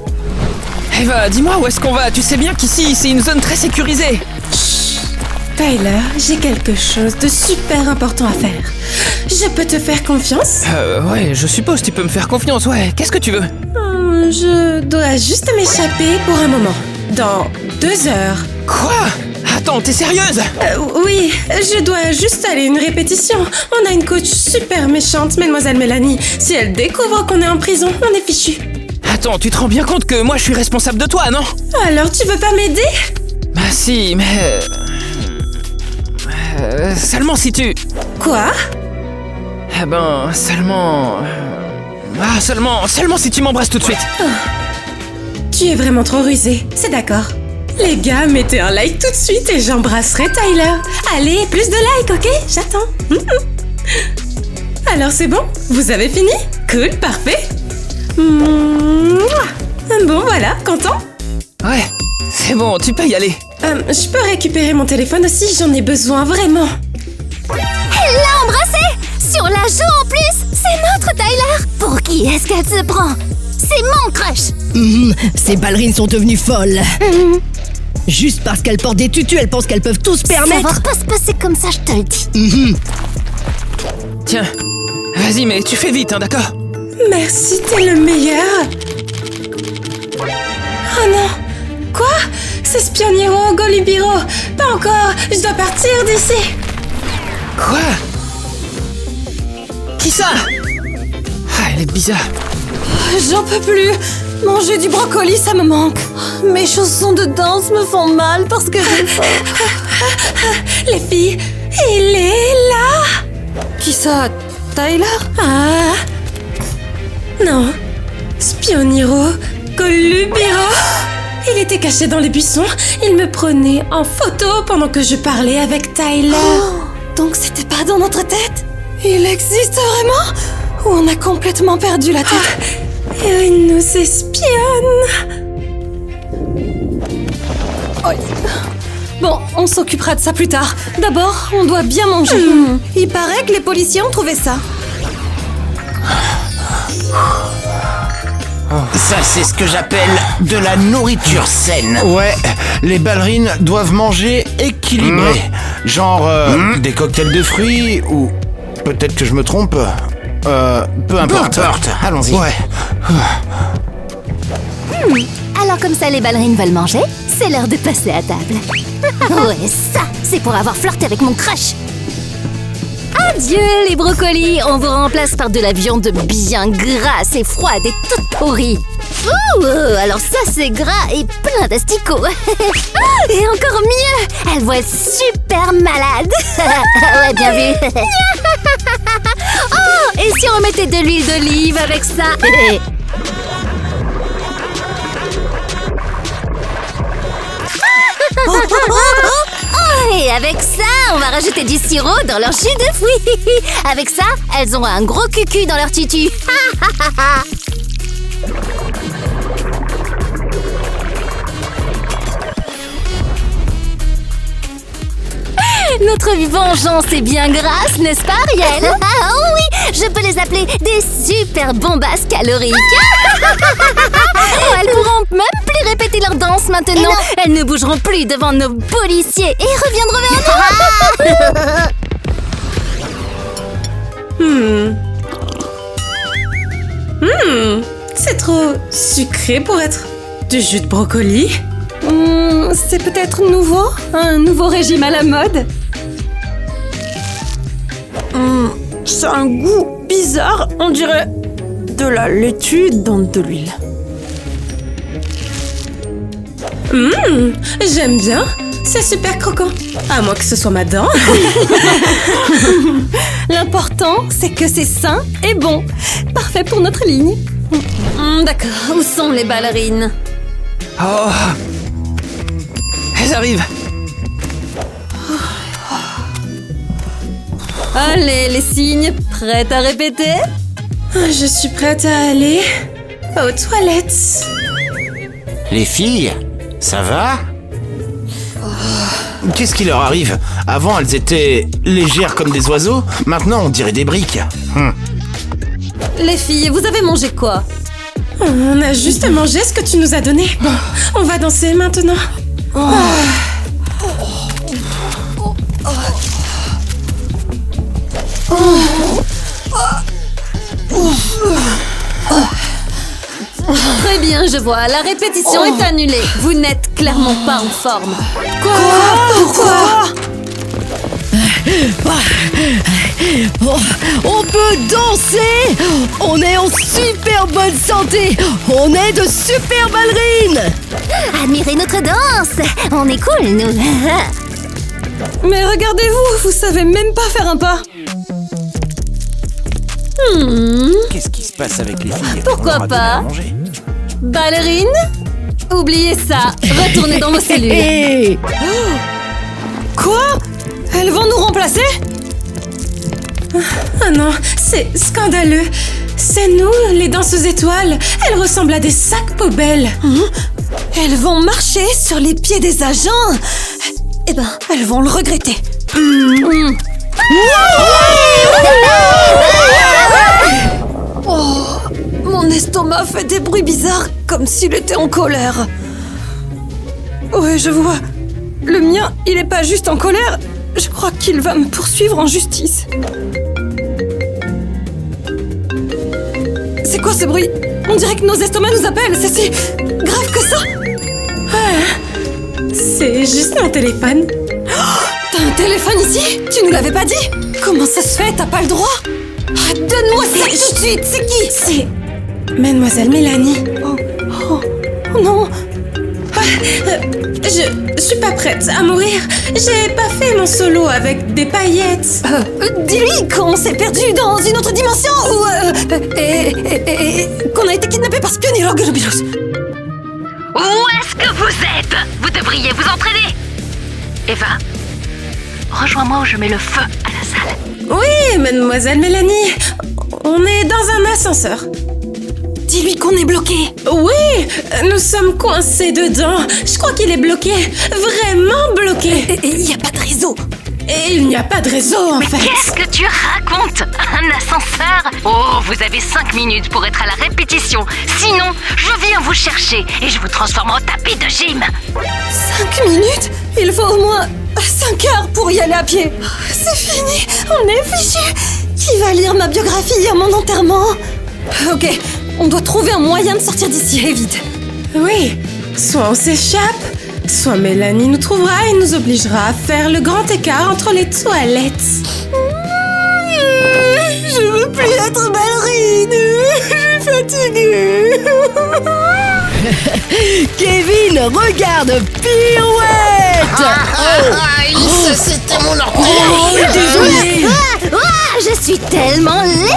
Eva, dis-moi où est-ce qu'on va? Tu sais bien qu'ici, c'est une zone très sécurisée. Tyler, j'ai quelque chose de super important à faire. Je peux te faire confiance? Ouais, je suppose tu peux me faire confiance, ouais. Qu'est-ce que tu veux? Je dois juste m'échapper pour un moment. Dans 2 heures. Quoi? Attends, t'es sérieuse? Oui, je dois juste aller à une répétition. On a une coach super méchante, Mademoiselle Mélanie. Si elle découvre qu'on est en prison, on est fichu. Attends, tu te rends bien compte que moi je suis responsable de toi, non? Alors tu veux pas m'aider? Bah si, mais... seulement si tu... Quoi? Eh ben, seulement... seulement si tu m'embrasses tout de suite. Tu es vraiment trop rusé, c'est d'accord. Les gars, mettez un like tout de suite et j'embrasserai Tyler. Allez, plus de likes, ok? J'attends. Alors c'est bon? Vous avez fini? Cool, parfait. Bon, voilà, content? Ouais, c'est bon, tu peux y aller. Je peux récupérer mon téléphone aussi, j'en ai besoin, vraiment. Elle l'a embrassé! Sur la joue en plus! C'est notre Tyler! Pour qui est-ce qu'elle se prend? C'est mon crush! Ces ballerines sont devenues folles. Juste parce qu'elles portent des tutus, elles pensent qu'elles peuvent tout se Ça permettre. va pas se passer comme ça, je te le dis. Tiens, vas-y, mais tu fais vite, hein, d'accord? Merci, t'es le meilleur. Oh non! Quoi? C'est Spioniero, Golubiro! Pas encore! Je dois partir d'ici! Quoi? Qui ça? Ah, elle est bizarre. J'en peux plus. Manger du brocoli, ça me manque. Mes chaussons de danse me font mal parce que j'ai faim. Les filles, il est là! Qui ça? Tyler? Ah! Non. Spioniero, Golubiro! Il était caché dans les buissons. Il me prenait en photo pendant que je parlais avec Tyler. Donc c'était pas dans notre tête? Il existe vraiment? Ou on a complètement perdu la tête? Et il nous espionne! Bon, on s'occupera de ça plus tard. D'abord, on doit bien manger. Il paraît que les policiers ont trouvé ça. Ça, c'est ce que j'appelle de la nourriture saine. Ouais, les ballerines doivent manger équilibré. Genre des cocktails de fruits ou... Peut-être que je me trompe. Peu importe. Allons-y. Ouais. Alors comme ça, les ballerines veulent manger, c'est l'heure de passer à table. Ouais, ça, c'est pour avoir flirté avec mon crush. Adieu les brocolis, on vous remplace par de la viande bien grasse et froide et toute pourrie. Ouh, alors ça c'est gras et plein d'asticots. Et encore mieux, elle voit super malade. Ouais, bien vu. Oh, et si on mettait de l'huile d'olive avec ça? Oh, et avec ça, on va rajouter du sirop dans leur jus de fruits. Avec ça, elles ont un gros cucu dans leur tutu. Notre vengeance est bien grasse, n'est-ce pas, Ariel? Oh oui, je peux les appeler des super bombasses caloriques. Oh, elles pourront même plus répéter leur danse maintenant. Elles ne bougeront plus devant nos policiers et reviendront vers nous. C'est trop sucré pour être du jus de brocoli. C'est peut-être nouveau? Un nouveau régime à la mode? C'est un goût bizarre, on dirait de la laitue dans de l'huile. J'aime bien. C'est super croquant. À moins que ce soit ma dent. L'important, c'est que c'est sain et bon. Parfait pour notre ligne. D'accord, où sont les ballerines? Oh. Elles arrivent. Allez, les signes, prêtes à répéter? Je suis prête à aller aux toilettes. Les filles, ça va? Qu'est-ce qui leur arrive? Avant, elles étaient légères comme des oiseaux. Maintenant, on dirait des briques. Les filles, vous avez mangé quoi? On a juste mangé ce que tu nous as donné. Bon, on va danser maintenant. Très bien, je vois. La répétition est annulée. Vous n'êtes clairement pas en forme. Pourquoi? On peut danser! On est en super bonne santé! On est de super ballerines! Admirez notre danse! On est cool, nous! Mais regardez-vous, vous savez même pas faire un pas. Qu'est-ce qui se passe avec les filles? Pourquoi On leur a donné pas? à manger. Ballerine? Oubliez ça. Retournez dans vos cellules. Hé! Quoi? Elles vont nous remplacer? Ah non, c'est scandaleux. C'est nous, les danseuses étoiles. Elles ressemblent à des sacs poubelles. Elles vont marcher sur les pieds des agents. Eh ben, elles vont le regretter. Oh, mon estomac fait des bruits bizarres, comme s'il était en colère. Oui, je vois. Le mien, il est pas juste en colère. Je crois qu'il va me poursuivre en justice. C'est quoi ce bruit? On dirait que nos estomacs nous appellent. C'est si grave que ça. C'est juste mon téléphone. T'as un téléphone ici? Tu nous l'avais pas dit? Comment ça se fait? T'as pas le droit? Ah, donne-moi ça tout de suite! C'est qui? C'est Mademoiselle Mélanie. Oh non! Je suis pas prête à mourir. J'ai pas fait mon solo avec des paillettes. Dis-lui qu'on s'est perdu dans une autre dimension ou et qu'on a été kidnappé par Spioniroglobilus. Où est-ce que vous êtes? Vous devriez vous entraîner. Eva, rejoins-moi ou je mets le feu à la salle. Oui, Mademoiselle Mélanie. On est dans un ascenseur. Dis-lui qu'on est bloqué. Oui, nous sommes coincés dedans. Je crois qu'il est bloqué. Vraiment bloqué. Et il n'y a pas de réseau. Et il n'y a pas de réseau, en fait. Qu'est-ce que tu racontes? Un ascenseur? Oh, vous avez 5 minutes pour être à la répétition. Sinon, je viens vous chercher et je vous transforme en tapis de gym. 5 minutes? Il faut au moins 5 heures pour y aller à pied. C'est fini, on est fichu. Qui va lire ma biographie à mon enterrement? Ok, on doit trouver un moyen de sortir d'ici, et vite. Oui, soit on s'échappe, soit Mélanie nous trouvera et nous obligera à faire le grand écart entre les toilettes. Je veux plus être ballerine. Je suis fatiguée. Kevin, regarde, pirouette! C'était mon orteil! Oh, désolé! Je suis tellement légère!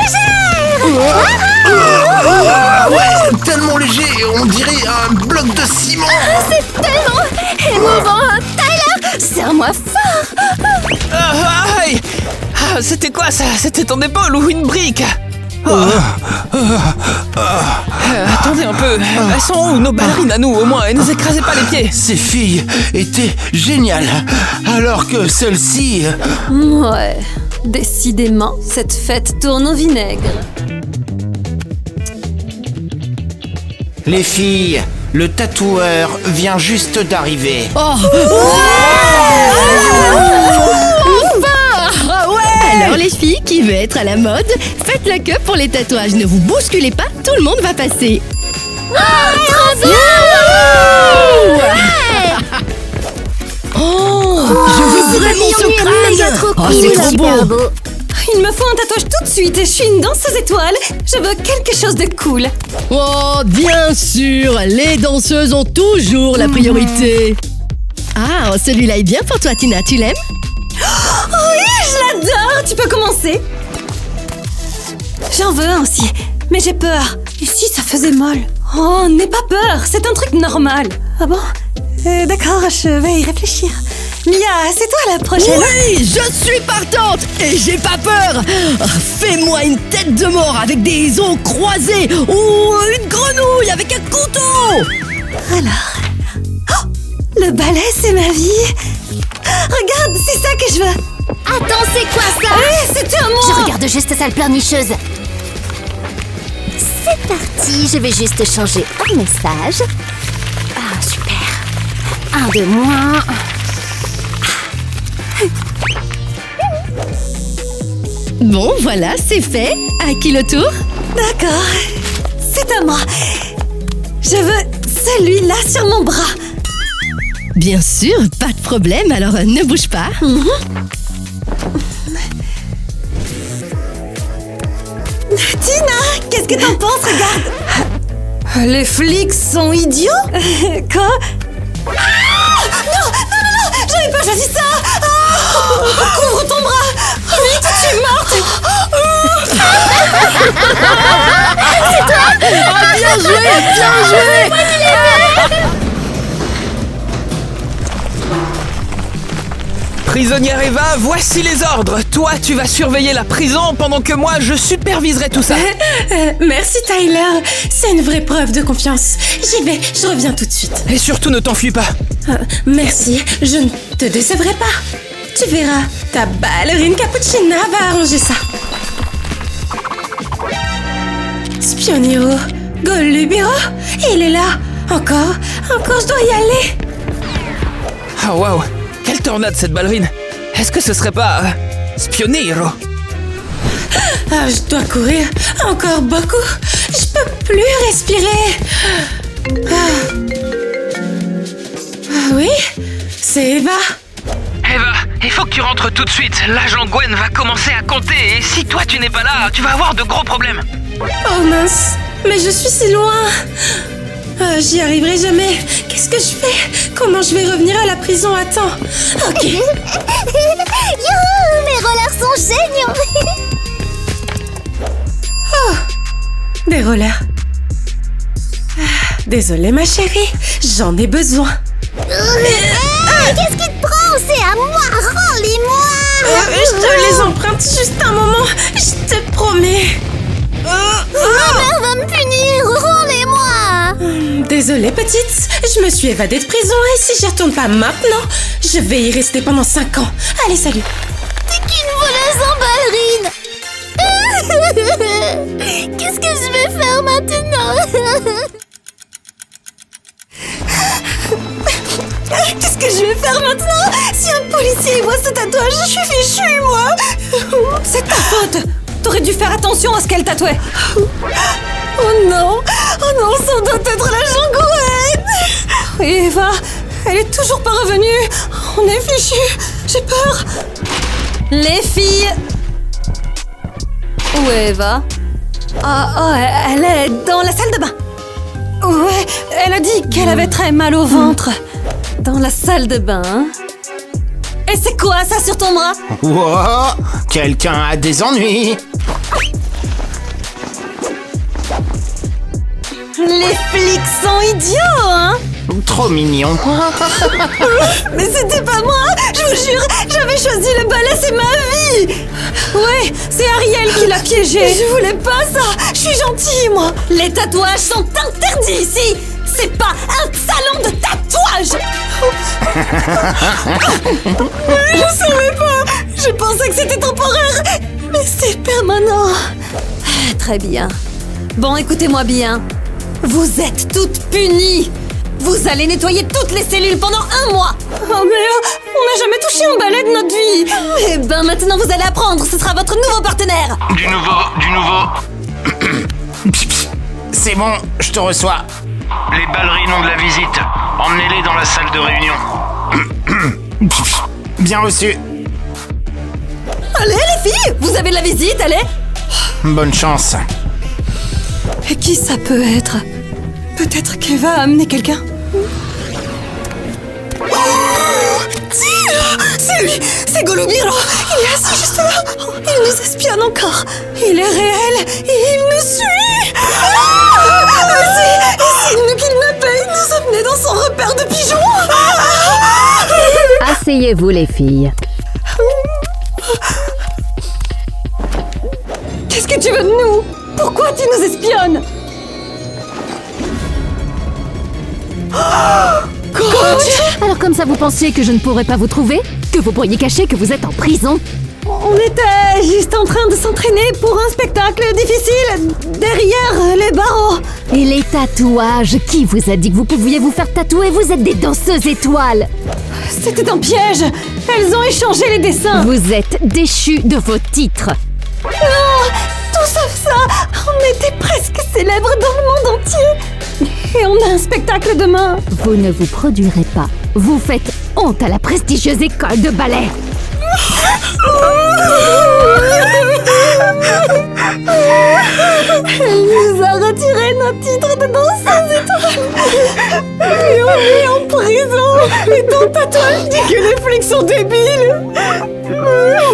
Ouais, tellement léger, on dirait un bloc de ciment! C'est tellement émouvant! Tyler, serre-moi fort! Aïe! C'était quoi ça? C'était ton épaule ou une brique? Attendez un peu, elles sont où nos ballerines à nous au moins? Et ne nous écrasez pas les pieds! Ces filles étaient géniales, alors que celle-ci... Ouais, décidément, cette fête tourne au vinaigre. Les filles, le tatoueur vient juste d'arriver. Oh! Ah ouais! Alors les filles, qui veut être à la mode, faites la queue pour les tatouages. Ne vous bousculez pas, tout le monde va passer. Oh, Je veux vraiment ce crâne! Oh, c'est trop beau! Il me faut un tatouage tout de suite. Je suis une danseuse étoile. Je veux quelque chose de cool. Oh, bien sûr, les danseuses ont toujours la priorité. Ah, celui-là est bien pour toi, Tina, tu l'aimes? Oui, je l'adore. Tu peux commencer. J'en veux un aussi, mais j'ai peur. Et si ça faisait mal? Oh, n'aie pas peur, c'est un truc normal. Ah bon? D'accord, je vais y réfléchir. Mia, c'est toi la prochaine. Oui, je suis partante et j'ai pas peur. Fais-moi une tête de mort avec des os croisés ou une grenouille avec un couteau. Alors... Oh, le ballet, c'est ma vie. Regarde, c'est ça que je veux. Attends, c'est quoi ça? Oui, c'était à moi. Je regarde juste sale pleurnicheuse. C'est parti, je vais juste changer un message. Ah, super. Un de moins. Bon, voilà, c'est fait. À qui le tour? D'accord, c'est à moi. Je veux celui-là sur mon bras. Bien sûr, pas de problème, alors ne bouge pas. Tina, qu'est-ce que t'en penses? Regarde. Les flics sont idiots? Quoi? Ah! Non, j'avais pas choisi ça. Ah! Couvre ton bras. Vite, tu es morte. Bien joué, bien joué. Prisonnière Eva, voici les ordres. Toi, tu vas surveiller la prison pendant que moi, je superviserai tout ça. Merci Tyler, c'est une vraie preuve de confiance. J'y vais, je reviens tout de suite. Et surtout, ne t'enfuis pas. Merci, je ne te décevrai pas. Tu verras, ta ballerine Cappuccina va arranger ça. Spioniro, Golubiro, il est là. Encore, je dois y aller. Ah waouh, quelle tornade cette ballerine. Est-ce que ce serait pas Spioniro? Ah, je dois courir encore beaucoup. Je peux plus respirer. Ah oui, c'est Eva. Eva, il faut que tu rentres tout de suite. L'agent Gwen va commencer à compter et si toi tu n'es pas là, tu vas avoir de gros problèmes. Oh mince, mais je suis si loin. J'y arriverai jamais. Qu'est-ce que je fais? Comment je vais revenir à la prison à temps? Ok. Youhou, mes rollers sont géniaux. Des rollers. Désolée ma chérie, j'en ai besoin. Qu'est-ce qui te prend? C'est à moi, rends-les-moi. Je te les emprunte juste un moment, je te promets. Ma mère va me punir, rends-les-moi. Désolée petite, je me suis évadée de prison et si j'y retourne pas maintenant, je vais y rester pendant 5 ans. Allez, salut. T'es qu'une voleuse en ballerine. Qu'est-ce que je vais faire maintenant? Qu'est-ce que je vais faire maintenant? Si un policier voit ce tatouage, je suis fichue, moi. C'est ta faute. T'aurais dû faire attention à ce qu'elle tatouait. Oh non, ça doit être l'agent Gwen. Oui, Eva, elle est toujours pas revenue. On est fichus, j'ai peur. Les filles. Où est Eva? Elle est dans la salle de bain. Ouais, elle a dit qu'elle avait très mal au ventre. Dans la salle de bain. Et c'est quoi ça sur ton bras? Wow, quelqu'un a des ennuis. Les flics sont idiots, hein? Trop mignon. Mais c'était pas moi, je vous jure, j'avais choisi le ballet, c'est ma vie. Ouais, c'est Ariel qui l'a piégé. Je voulais pas ça, je suis gentille, moi. Les tatouages sont interdits ici. C'est pas un salon de tatouage. Je savais pas, je pensais que c'était temporaire. Mais c'est permanent. Très bien. Bon, écoutez-moi bien. Vous êtes toutes punies. Vous allez nettoyer toutes les cellules pendant 1 mois. Oh mais on n'a jamais touché un balai de notre vie. Eh ben maintenant vous allez apprendre, ce sera votre nouveau partenaire. Du nouveau. C'est bon, je te reçois. Les ballerines ont de la visite. Emmenez-les dans la salle de réunion. Bien reçu. Allez les filles, vous avez de la visite, allez. Bonne chance. Et qui ça peut être? Peut-être qu'Eva a amené quelqu'un. C'est lui, c'est Golubiro. Il est assis juste là. Il nous espionne encore. Il est réel et il nous suit. Il nous kidnappait, il nous emmenait dans son repère de pigeons. Asseyez-vous, les filles. Qu'est-ce que tu veux de nous? Pourquoi tu nous espionnes? Coach! Alors comme ça, vous pensiez que je ne pourrais pas vous trouver? Que vous pourriez cacher que vous êtes en prison? On était juste en train de s'entraîner pour un spectacle difficile derrière les barreaux. Et les tatouages? Qui vous a dit que vous pouviez vous faire tatouer? Vous êtes des danseuses étoiles! C'était un piège. Elles ont échangé les dessins. Vous êtes déchus de vos titres. Non, tout sauf ça. On était presque célèbres dans le monde entier. Et on a un spectacle demain. Vous ne vous produirez pas. Vous faites honte à la prestigieuse école de ballet. Elle nous a retiré notre titre de danseuse étoile. Et on est en prison. Et ton tatouage dit que les flics sont débiles.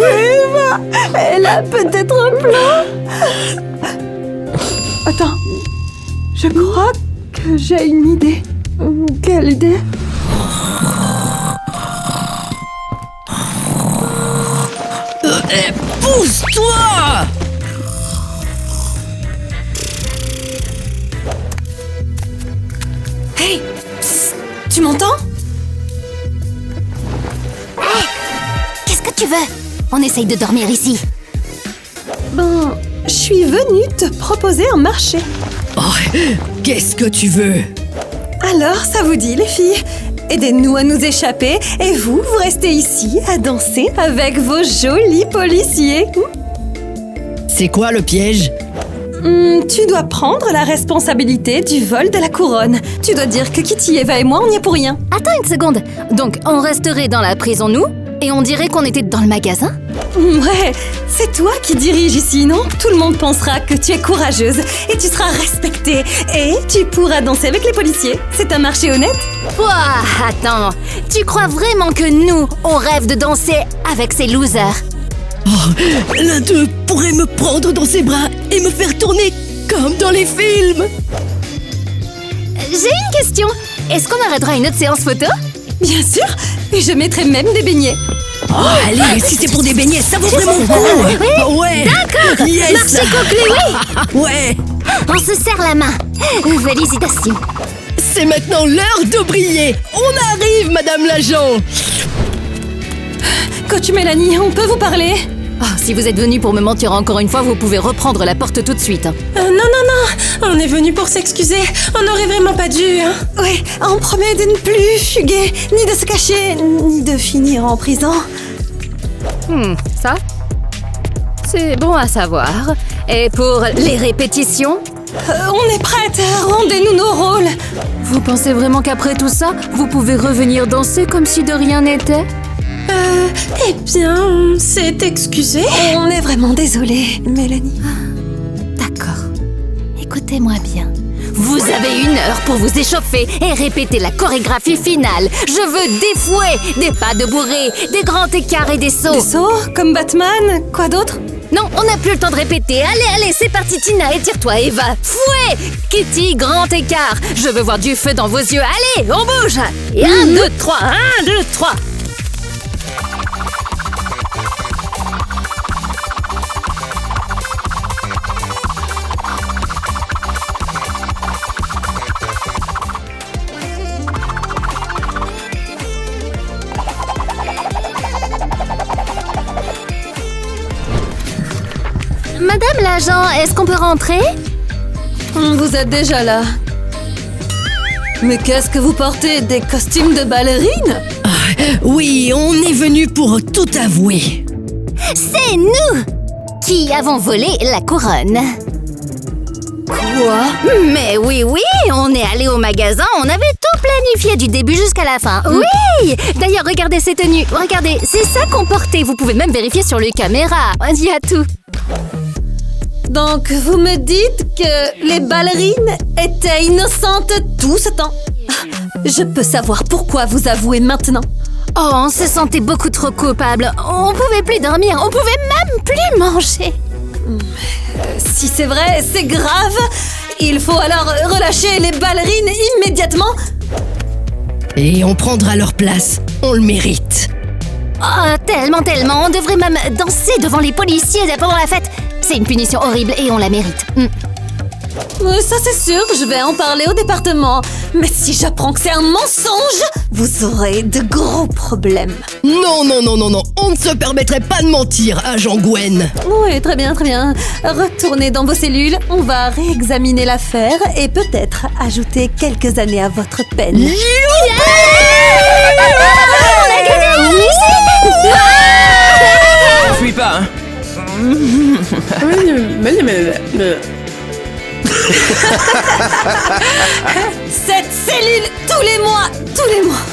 Eva, elle a peut-être un plan. Attends, je crois que j'ai une idée. Quelle idée? Pousse-toi! Hey, psst, tu m'entends? Qu'est-ce que tu veux? On essaye de dormir ici. Ben, je suis venue te proposer un marché. Oh, qu'est-ce que tu veux? Alors, ça vous dit, les filles? Aidez-nous à nous échapper et vous restez ici à danser avec vos jolis policiers. C'est quoi le piège? Tu dois prendre la responsabilité du vol de la couronne. Tu dois dire que Kitty, Eva et moi, on n'y est pour rien. Attends une seconde. Donc, on resterait dans la prison, nous? Et on dirait qu'on était dans le magasin? Ouais, c'est toi qui dirige ici, non? Tout le monde pensera que tu es courageuse et tu seras respectée. Et tu pourras danser avec les policiers. C'est un marché honnête? Ouah, attends. Tu crois vraiment que nous, on rêve de danser avec ces losers? Oh, l'un d'eux pourrait me prendre dans ses bras et me faire tourner comme dans les films. J'ai une question. Est-ce qu'on arrêtera une autre séance photo? Bien sûr, et je mettrai même des beignets. Oh, allez, si c'est pour des beignets, ça vaut vraiment le coup. Oui, Ouais. d'accord. Yes. Marché conclu, oui. Ouais. On se serre la main. Félicitations. C'est maintenant l'heure de briller. On arrive, Madame l'agent. Coach Mélanie, on peut vous parler? Oh, si vous êtes venu pour me mentir encore une fois, vous pouvez reprendre la porte tout de suite. Non, on est venu pour s'excuser. On n'aurait vraiment pas dû. Oui, on promet de ne plus fuguer, ni de se cacher, ni de finir en prison. Ça? C'est bon à savoir. Et pour les répétitions? On est prête, rendez-nous nos rôles. Vous pensez vraiment qu'après tout ça, vous pouvez revenir danser comme si de rien n'était? Eh bien, on s'est excusé. On est vraiment désolé, Mélanie. D'accord. Écoutez-moi bien. Vous avez 1 heure pour vous échauffer et répéter la chorégraphie finale. Je veux des fouets, des pas de bourrée, des grands écarts et des sauts. Des sauts, comme Batman, quoi d'autre? Non, on n'a plus le temps de répéter. Allez, c'est parti Tina, étire-toi Eva. Fouet! Kitty, grand écart. Je veux voir du feu dans vos yeux. Allez, on bouge! Et 1, 2, 3, 1, 2, 3. Madame l'agent, est-ce qu'on peut rentrer? Vous êtes déjà là. Mais qu'est-ce que vous portez? Des costumes de ballerine? Oui, on est venu pour tout avouer. C'est nous qui avons volé la couronne. Quoi? Mais oui, on est allé au magasin, on avait tout planifié du début jusqu'à la fin. Oui! D'ailleurs, regardez ces tenues. Regardez, c'est ça qu'on portait. Vous pouvez même vérifier sur les caméras. Il y a tout. Donc, vous me dites que les ballerines étaient innocentes tout ce temps. Je peux savoir pourquoi vous avouez maintenant. Oh, on se sentait beaucoup trop coupable. On pouvait plus dormir. On pouvait même plus manger. Si c'est vrai, c'est grave. Il faut alors relâcher les ballerines immédiatement. Et on prendra leur place. On le mérite. Oh, tellement, tellement. On devrait même danser devant les policiers pendant la fête. C'est une punition horrible et on la mérite. Ça c'est sûr, je vais en parler au département. Mais si j'apprends que c'est un mensonge, vous aurez de gros problèmes. Non, non, non, non, non. On ne se permettrait pas de mentir, agent Gwen. Oui, très bien, très bien. Retournez dans vos cellules, on va réexaminer l'affaire et peut-être ajouter quelques années à votre peine. Fuis pas, hein. Cette cellule, tous les mois, tous les mois.